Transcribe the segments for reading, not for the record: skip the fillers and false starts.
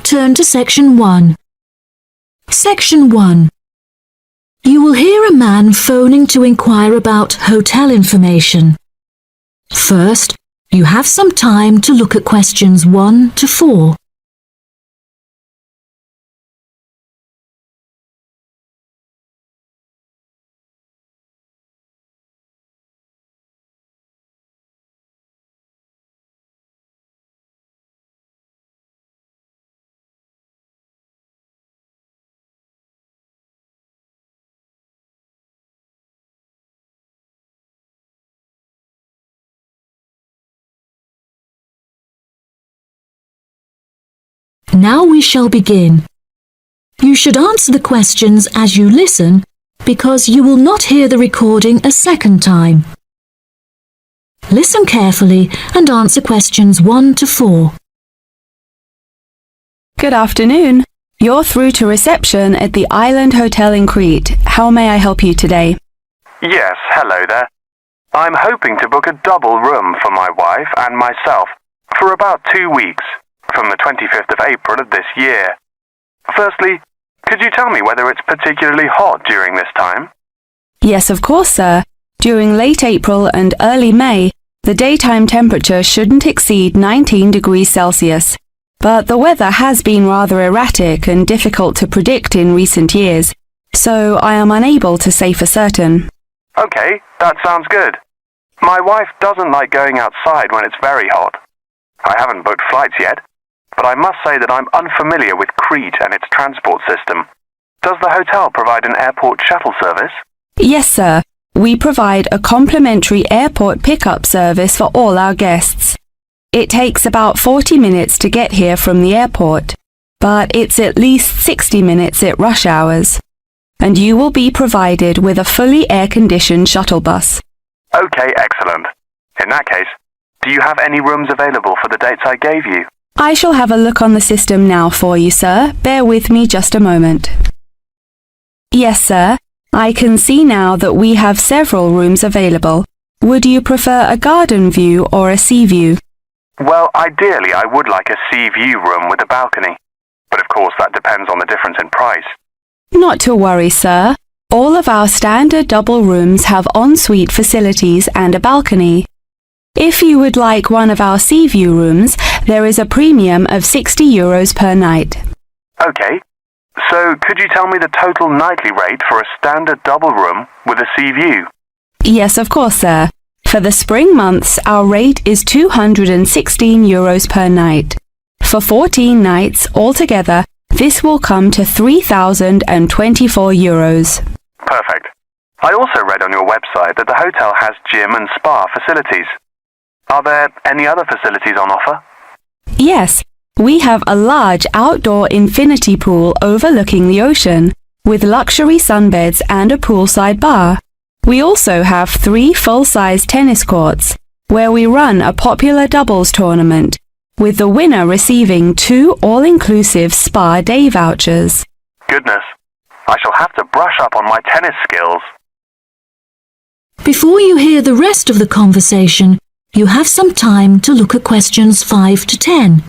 turn to Section 1. Section 1. You will hear a man phoning to inquire about hotel information. First, you have some time to look at questions 1 to 4. Now we shall begin. You should answer the questions as you listen, because you will not hear the recording a second time. Listen carefully and answer questions 1 to 4. Good afternoon. You're through to reception at the Island Hotel in Crete. How may I help you today? Yes, hello there. I'm hoping to book a double room for my wife and myself for about 2 weeks, from the 25th of April of this year. Firstly, could you tell me whether it's particularly hot during this time? Yes, of course, sir. During late April and early May, the daytime temperature shouldn't exceed 19 degrees Celsius. But the weather has been rather erratic and difficult to predict in recent years, so I am unable to say for certain. Okay, that sounds good. My wife doesn't like going outside when it's very hot. I haven't booked flights yet, but I must say that I'm unfamiliar with Crete and its transport system. Does the hotel provide an airport shuttle service? Yes, sir. We provide a complimentary airport pickup service for all our guests. It takes about 40 minutes to get here from the airport, but it's at least 60 minutes at rush hours. And you will be provided with a fully air-conditioned shuttle bus. Okay, excellent. In that case, do you have any rooms available for the dates I gave you? I shall have a look on the system now for you, sir. Bear with me just a moment. Yes, sir. I can see now that we have several rooms available. Would you prefer a garden view or a sea view? Well, ideally I would like a sea view room with a balcony. But of course that depends on the difference in price. Not to worry, sir. All of our standard double rooms have ensuite facilities and a balcony. If you would like one of our sea view rooms, there is a premium of €60 per night. Okay, so could you tell me the total nightly rate for a standard double room with a sea view? Yes, of course, sir. For the spring months, our rate is €216 per night. For 14 nights altogether, this will come to €3,024. Perfect. I also read on your website that the hotel has gym and spa facilities. Are there any other facilities on offer? Yes, we have a large outdoor infinity pool overlooking the ocean, with luxury sunbeds and a poolside bar. We also have 3 full-size tennis courts, where we run a popular doubles tournament, with the winner receiving 2 all-inclusive spa day vouchers. Goodness, I shall have to brush up on my tennis skills. Before you hear the rest of the conversation, you have some time to look at questions 5 to 10.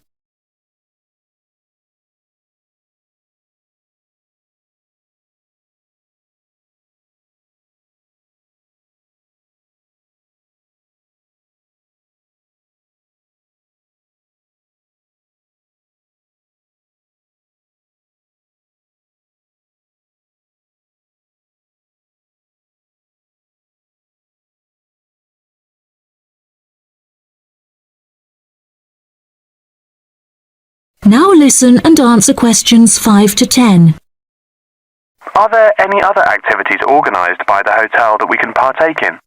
Now listen and answer questions 5 to 10. Are there any other activities organised by the hotel that we can partake in?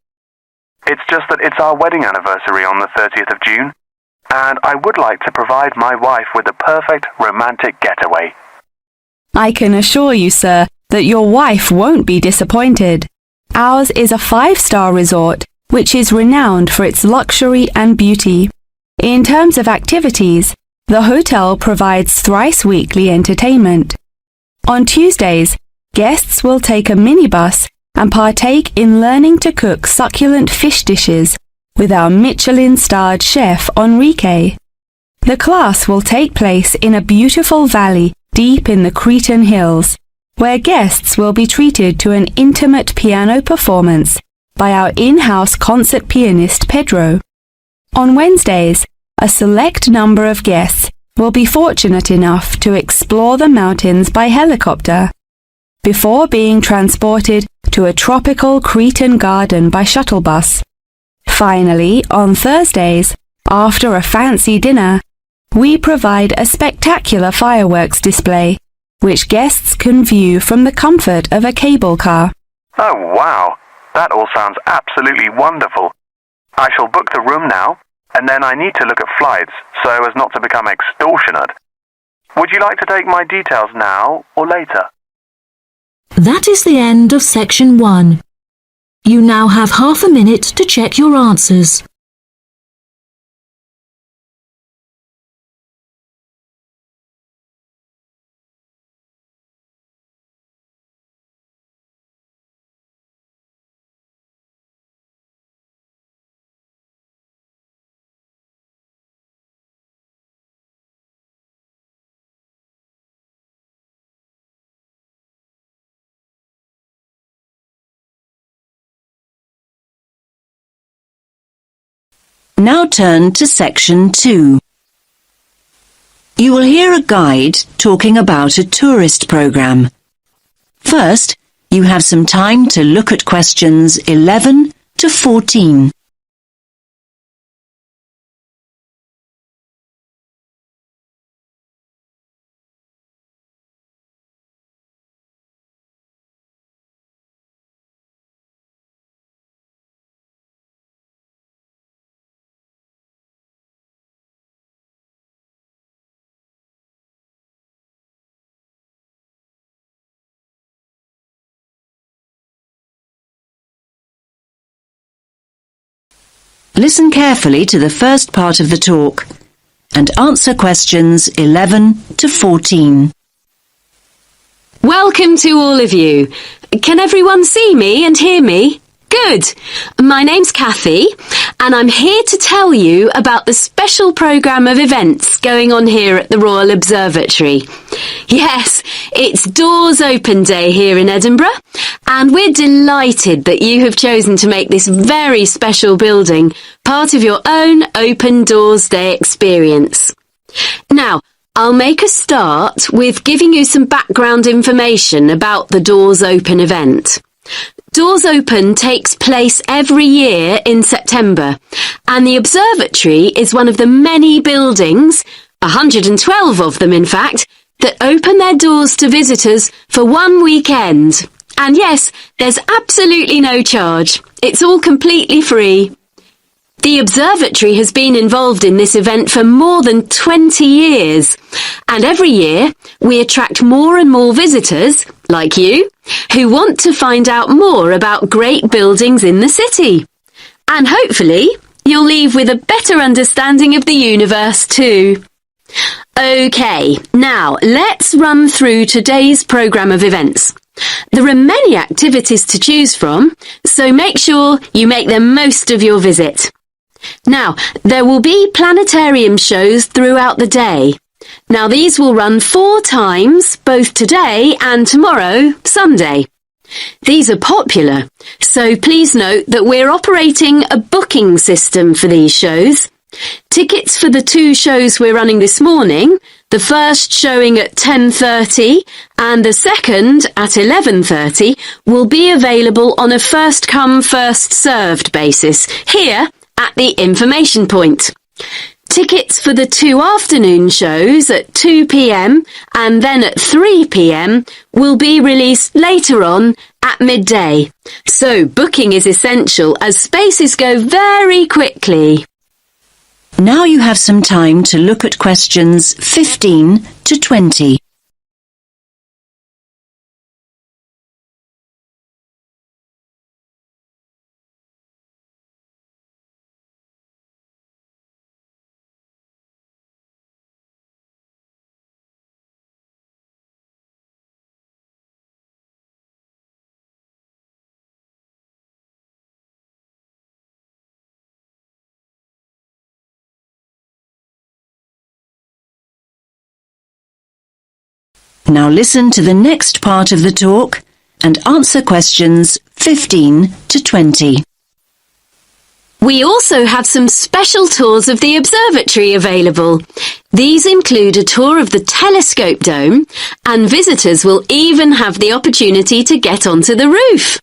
It's just that it's our wedding anniversary on the 30th of June, and I would like to provide my wife with a perfect romantic getaway. I can assure you, sir, that your wife won't be disappointed. Ours is a 5-star resort, which is renowned for its luxury and beauty. In terms of activities, the hotel provides thrice-weekly entertainment. On Tuesdays, guests will take a minibus and partake in learning to cook succulent fish dishes with our Michelin-starred chef Enrique. The class will take place in a beautiful valley deep in the Cretan hills, where guests will be treated to an intimate piano performance by our in-house concert pianist Pedro. On Wednesdays, a select number of guests will be fortunate enough to explore the mountains by helicopter, before being transported to a tropical Cretan garden by shuttle bus. Finally, on Thursdays, after a fancy dinner, we provide a spectacular fireworks display, which guests can view from the comfort of a cable car. Oh, wow. That all sounds absolutely wonderful. I shall book the room now, and then I need to look at flights so as not to become extortionate. Would you like to take my details now or later? That is the end of section 1. You now have half a minute to check your answers. Now turn to section 2. You will hear a guide talking about a tourist program. First, you have some time to look at questions 11 to 14. Listen carefully to the first part of the talk and answer questions 11 to 14. Welcome to all of you. Can everyone see me and hear me? Good. My name's Kathy, and I'm here to tell you about the special programme of events going on here at the Royal Observatory. Yes, it's Doors Open Day here in Edinburgh, and we're delighted that you have chosen to make this very special building part of your own Open Doors Day experience. Now, I'll make a start with giving you some background information about the Doors Open event. Doors Open takes place every year in September, and the observatory is one of the many buildings, 112 of them in fact, that open their doors to visitors for one weekend. And yes, there's absolutely no charge. It's all completely free. The observatory has been involved in this event for more than 20 years, and every year we attract more and more visitors, like you, who want to find out more about great buildings in the city. And hopefully you'll leave with a better understanding of the universe too. OK, now let's run through today's programme of events. There are many activities to choose from, so make sure you make the most of your visit. Now, there will be planetarium shows throughout the day. Now, these will run 4 times, both today and tomorrow, Sunday. These are popular, so please note that we're operating a booking system for these shows. Tickets for the 2 shows we're running this morning, the first showing at 10:30 and the second at 11:30, will be available on a first-come, first-served basis here at the information point. Tickets for the 2 afternoon shows at 2 p.m. and then at 3 p.m. will be released later on at midday. So booking is essential as spaces go very quickly. Now you have some time to look at questions 15 to 20. Now listen to the next part of the talk and answer questions 15 to 20. We also have some special tours of the observatory available. These include a tour of the telescope dome, and visitors will even have the opportunity to get onto the roof.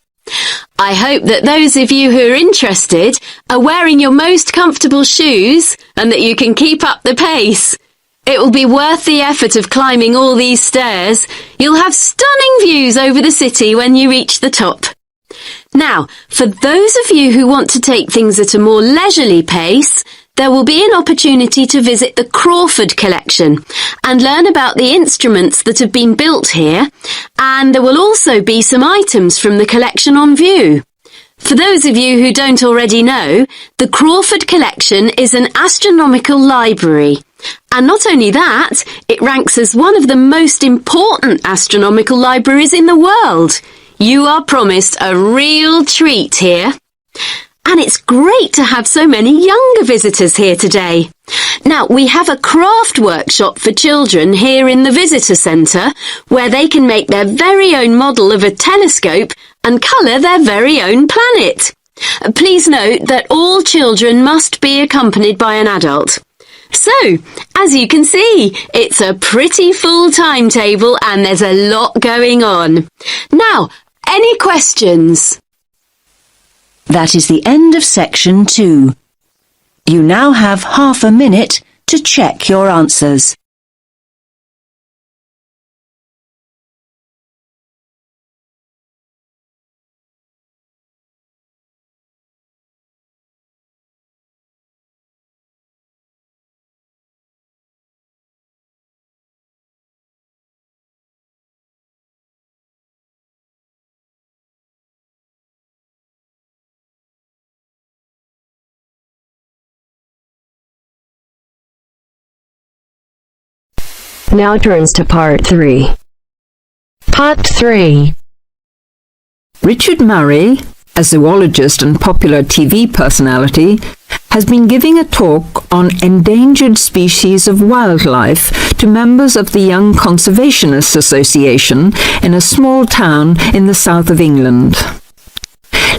I hope that those of you who are interested are wearing your most comfortable shoes and that you can keep up the pace. It will be worth the effort of climbing all these stairs. You'll have stunning views over the city when you reach the top. Now, for those of you who want to take things at a more leisurely pace, there will be an opportunity to visit the Crawford collection and learn about the instruments that have been built here, and there will also be some items from the collection on view. For those of you who don't already know, the Crawford collection is an astronomical library. And not only that, it ranks as one of the most important astronomical libraries in the world. You are promised a real treat here. And it's great to have so many younger visitors here today. Now, we have a craft workshop for children here in the visitor centre where they can make their very own model of a telescope and colour their very own planet. Please note that all children must be accompanied by an adult. So, as you can see, it's a pretty full timetable and there's a lot going on. Now, any questions? That is the end of section 2. You now have half a minute to check your answers. Now turns to part 3. Part 3. Richard Murray, a zoologist and popular TV personality, has been giving a talk on endangered species of wildlife to members of the Young Conservationists Association in a small town in the south of England.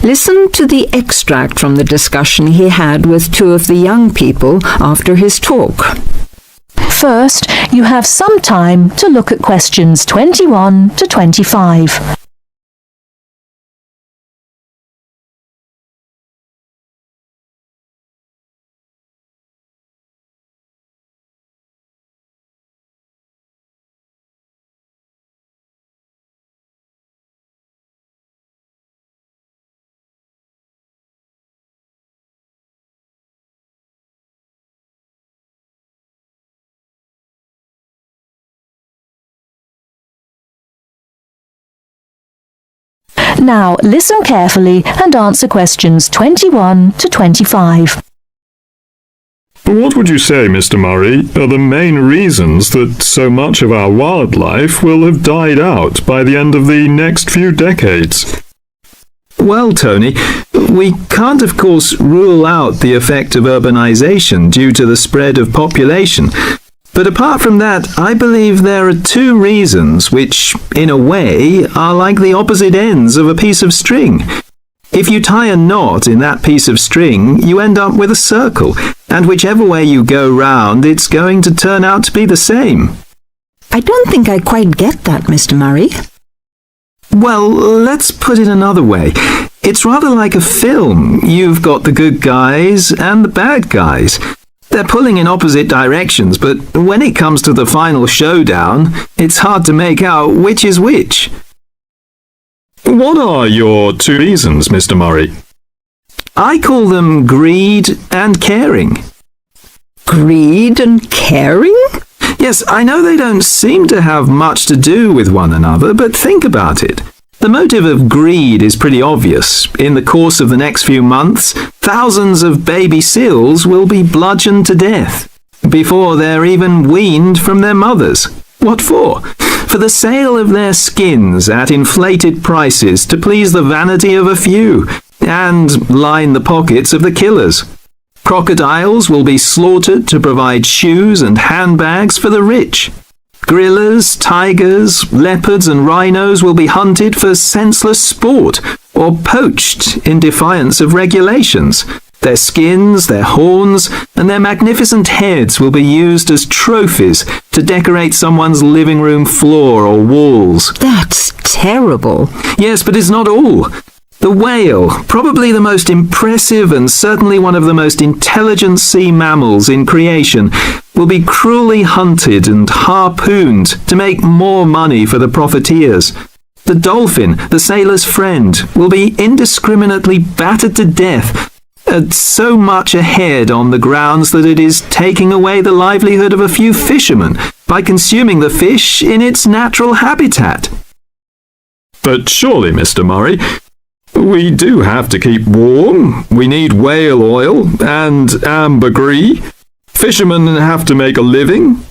Listen to the extract from the discussion he had with two of the young people after his talk. First, you have some time to look at questions 21 to 25. Now listen carefully and answer questions 21 to 25. What would you say, Mr. Murray, are the main reasons that so much of our wildlife will have died out by the end of the next few decades? Well, Tony, we can't of course rule out the effect of urbanization due to the spread of population. But apart from that, I believe there are two reasons which, in a way, are like the opposite ends of a piece of string. If you tie a knot in that piece of string, you end up with a circle, and whichever way you go round, it's going to turn out to be the same. I don't think I quite get that, Mr. Murray. Well, let's put it another way. It's rather like a film. You've got the good guys and the bad guys. They're pulling in opposite directions, but when it comes to the final showdown, it's hard to make out which is which. What are your two reasons, Mr. Murray? I call them greed and caring. Greed and caring? Yes, I know they don't seem to have much to do with one another, but think about it. The motive of greed is pretty obvious. In the course of the next few months, thousands of baby seals will be bludgeoned to death before they're even weaned from their mothers. What for? For the sale of their skins at inflated prices to please the vanity of a few and line the pockets of the killers. Crocodiles will be slaughtered to provide shoes and handbags for the rich. Gorillas, tigers, leopards and rhinos will be hunted for senseless sport or poached in defiance of regulations. Their skins, their horns, and their magnificent heads will be used as trophies to decorate someone's living room floor or walls. That's terrible. Yes, but it's not all. The whale, probably the most impressive and certainly one of the most intelligent sea mammals in creation, will be cruelly hunted and harpooned to make more money for the profiteers. The dolphin, the sailor's friend, will be indiscriminately battered to death at so much a head on the grounds that it is taking away the livelihood of a few fishermen by consuming the fish in its natural habitat. But surely, Mr. Murray, we do have to keep warm. We need whale oil and ambergris. Fishermen have to make a living.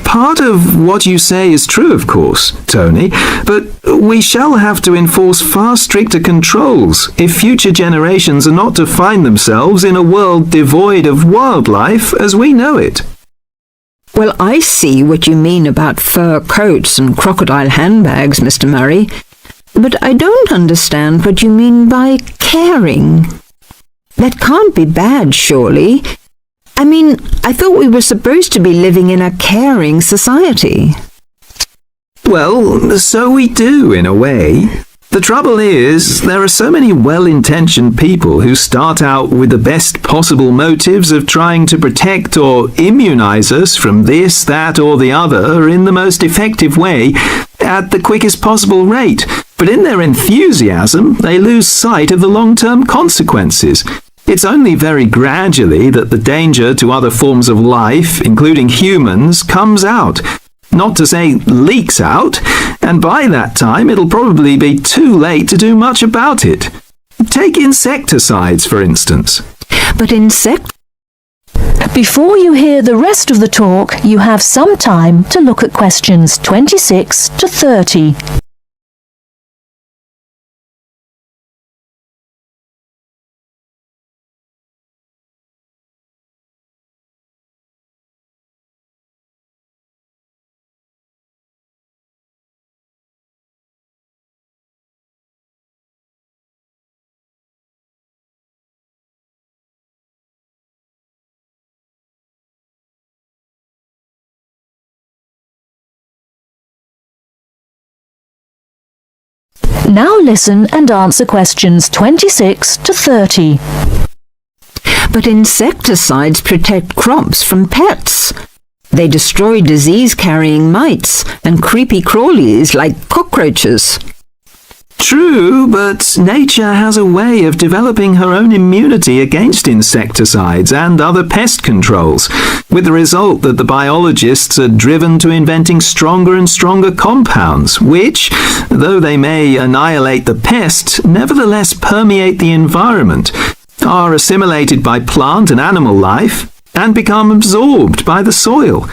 Part of what you say is true, of course, Tony, but we shall have to enforce far stricter controls if future generations are not to find themselves in a world devoid of wildlife as we know it. Well, I see what you mean about fur coats and crocodile handbags, Mr. Murray, but I don't understand what you mean by caring. That can't be bad, surely. I mean, I thought we were supposed to be living in a caring society. Well, so we do, in a way. The trouble is, there are so many well-intentioned people who start out with the best possible motives of trying to protect or immunize us from this, that, or the other in the most effective way at the quickest possible rate. But in their enthusiasm, they lose sight of the long-term consequences. It's only very gradually that the danger to other forms of life, including humans, comes out. Not to say leaks out, and by that time it'll probably be too late to do much about it. Take insecticides, for instance. But Before you hear the rest of the talk, you have some time to look at questions 26 to 30. Now listen and answer questions 26 to 30. But insecticides protect crops from pests. They destroy disease-carrying mites and creepy crawlies like cockroaches. True, but nature has a way of developing her own immunity against insecticides and other pest controls, with the result that the biologists are driven to inventing stronger and stronger compounds, which, though they may annihilate the pest, nevertheless permeate the environment, are assimilated by plant and animal life, and become absorbed by the soil.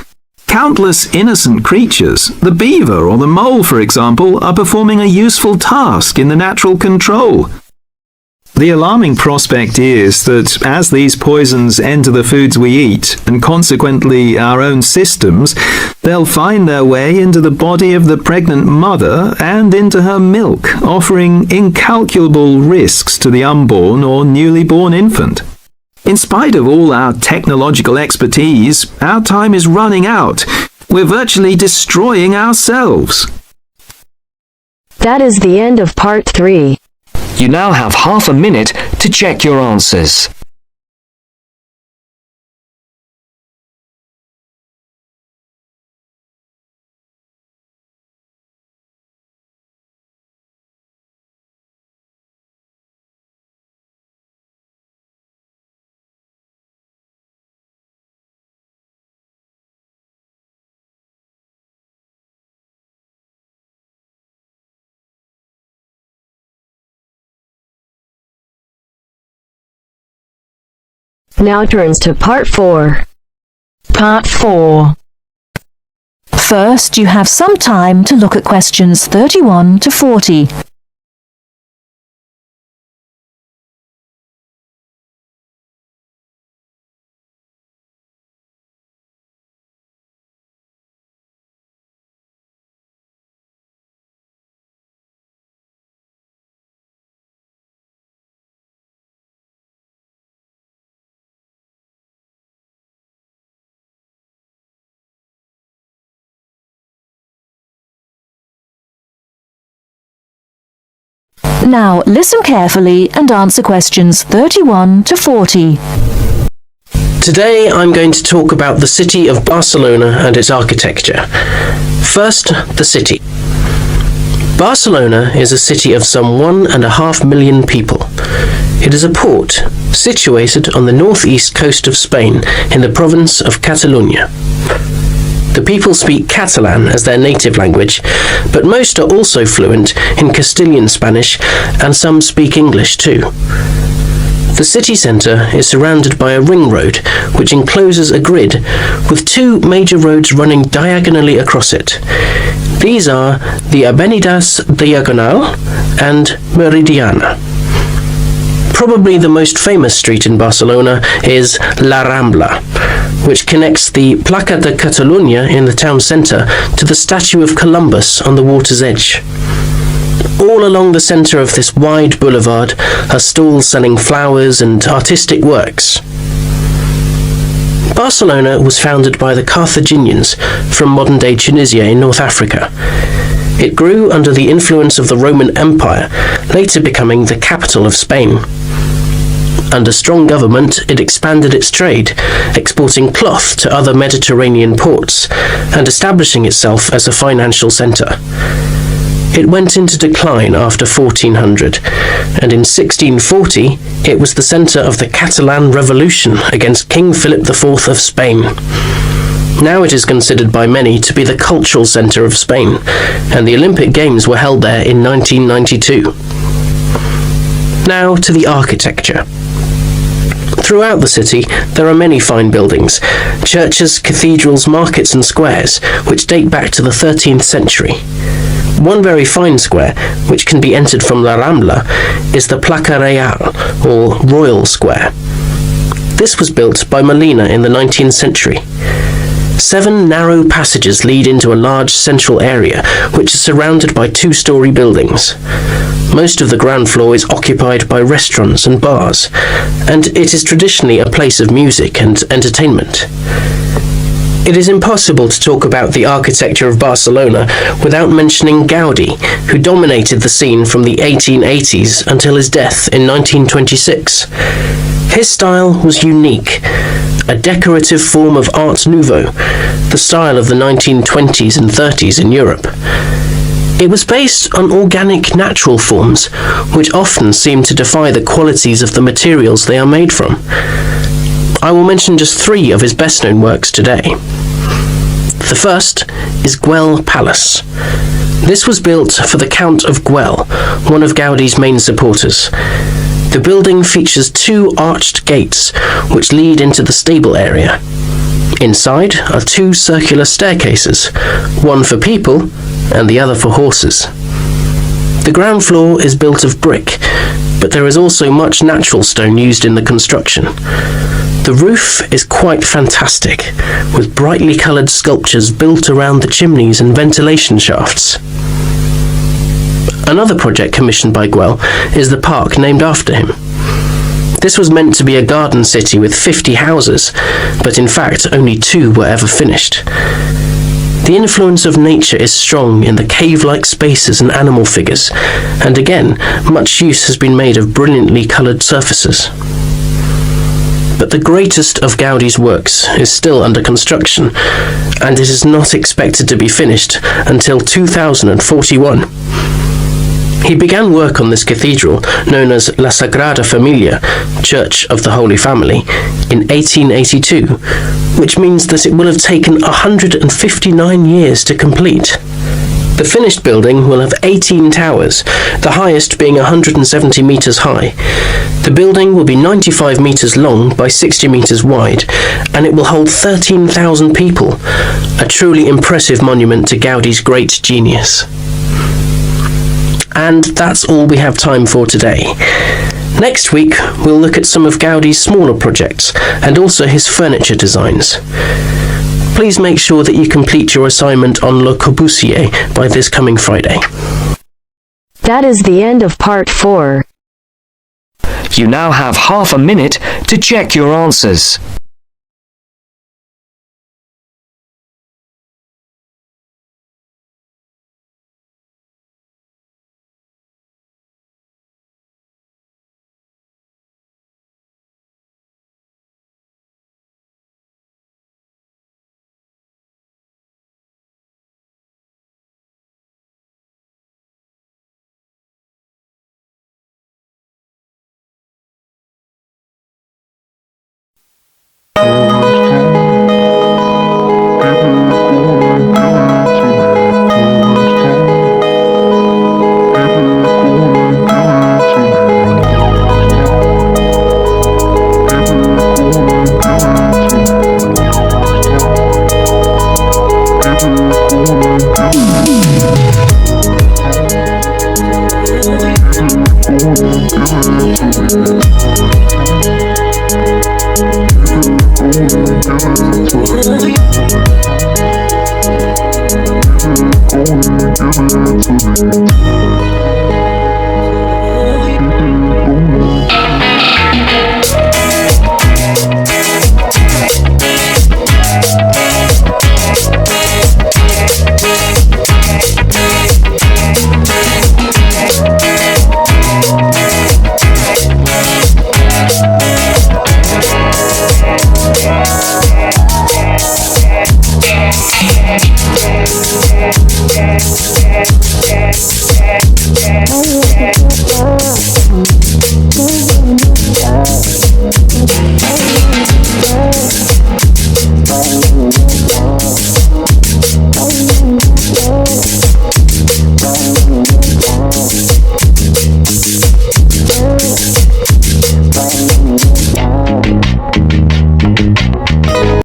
Countless innocent creatures, the beaver or the mole, for example, are performing a useful task in the natural control. The alarming prospect is that as these poisons enter the foods we eat, and consequently our own systems, they'll find their way into the body of the pregnant mother and into her milk, offering incalculable risks to the unborn or newly born infant. In spite of all our technological expertise, our time is running out. We're virtually destroying ourselves. That is the end of part 3. You now have half a minute to check your answers. Now turns to part 4. Part 4. First, you have some time to look at questions 31 to 40. Now listen carefully and answer questions 31 to 40. Today I'm going to talk about the city of Barcelona and its architecture. First, the city. Barcelona is a city of some 1.5 million people. It is a port situated on the northeast coast of Spain in the province of Catalonia. The people speak Catalan as their native language, but most are also fluent in Castilian Spanish and some speak English too. The city centre is surrounded by a ring road which encloses a grid with two major roads running diagonally across it. These are the Avenidas Diagonal and Meridiana. Probably the most famous street in Barcelona is La Rambla, which connects the Plaça de Catalunya in the town centre to the statue of Columbus on the water's edge. All along the centre of this wide boulevard are stalls selling flowers and artistic works. Barcelona was founded by the Carthaginians from modern-day Tunisia in North Africa. It grew under the influence of the Roman Empire, later becoming the capital of Spain. Under strong government, it expanded its trade, exporting cloth to other Mediterranean ports, and establishing itself as a financial centre. It went into decline after 1400, and in 1640 it was the centre of the Catalan Revolution against King Philip IV of Spain. Now it is considered by many to be the cultural centre of Spain, and the Olympic Games were held there in 1992. Now to the architecture. Throughout the city, there are many fine buildings, churches, cathedrals, markets and squares, which date back to the 13th century. One very fine square, which can be entered from La Rambla, is the Plaça Real, or Royal Square. This was built by Molina in the 19th century. 7 narrow passages lead into a large central area, which is surrounded by 2-storey buildings. Most of the ground floor is occupied by restaurants and bars, and it is traditionally a place of music and entertainment. It is impossible to talk about the architecture of Barcelona without mentioning Gaudí, who dominated the scene from the 1880s until his death in 1926. His style was unique, a decorative form of Art Nouveau, the style of the 1920s and 30s in Europe. It was based on organic natural forms, which often seem to defy the qualities of the materials they are made from. I will mention just 3 of his best-known works today. The first is Güell Palace. This was built for the Count of Güell, one of Gaudí's main supporters. The building features 2 arched gates, which lead into the stable area. Inside are 2 circular staircases, one for people and the other for horses. The ground floor is built of brick, but there is also much natural stone used in the construction. The roof is quite fantastic, with brightly coloured sculptures built around the chimneys and ventilation shafts. Another project commissioned by Güell is the park named after him. This was meant to be a garden city with 50 houses, but in fact only 2 were ever finished. The influence of nature is strong in the cave-like spaces and animal figures, and again, much use has been made of brilliantly coloured surfaces. But the greatest of Gaudí's works is still under construction, and it is not expected to be finished until 2041. He began work on this cathedral, known as La Sagrada Familia, Church of the Holy Family, in 1882, which means that it will have taken 159 years to complete. The finished building will have 18 towers, the highest being 170 metres high. The building will be 95 metres long by 60 metres wide, and it will hold 13,000 people, a truly impressive monument to Gaudí's great genius. And that's all we have time for today. Next week, we'll look at some of Gaudí's smaller projects and also his furniture designs. Please make sure that you complete your assignment on Le Corbusier by this coming Friday. That is the end of part 4. You now have half a minute to check your answers.